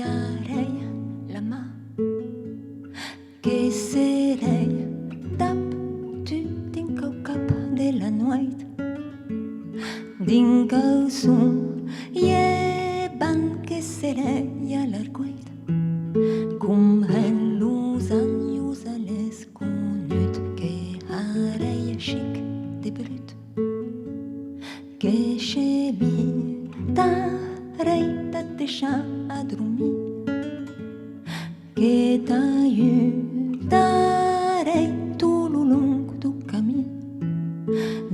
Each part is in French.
piarei la mà, que serèi, tap, tu dinc au cap de la nueit, dinc au son, lhevant que serèi a l'argueit, cum en los anjos a l'esconut, que harèi chic de brut, que chebitarèi tà't deishar adromir, que t'avitarèi tot lo long do camin,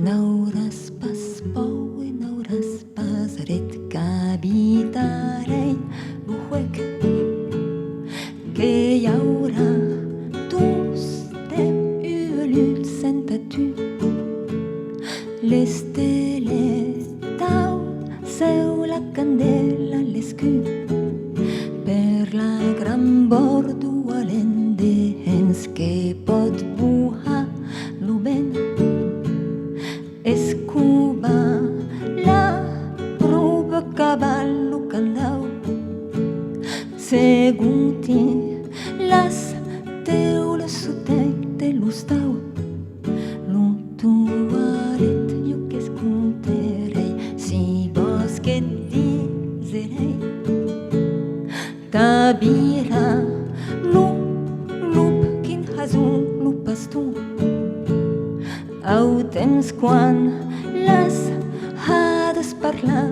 n'auràs pas paur e n'auràs pas hred, qu'avitarèi huec, que hi haurà tostemps e lutz senta tu, l'esteletau seu la candela a l'escu, per la gran bordo alent de hens que pot buhar lo vent, escubar la roba cavallo candau, seguti las teules sotei de l'ostau, lo tuaret io qu'escotarèi, si vos que diserèi, t'abirà lo lup quin hasum lo pastor, au temps quan las hades parlar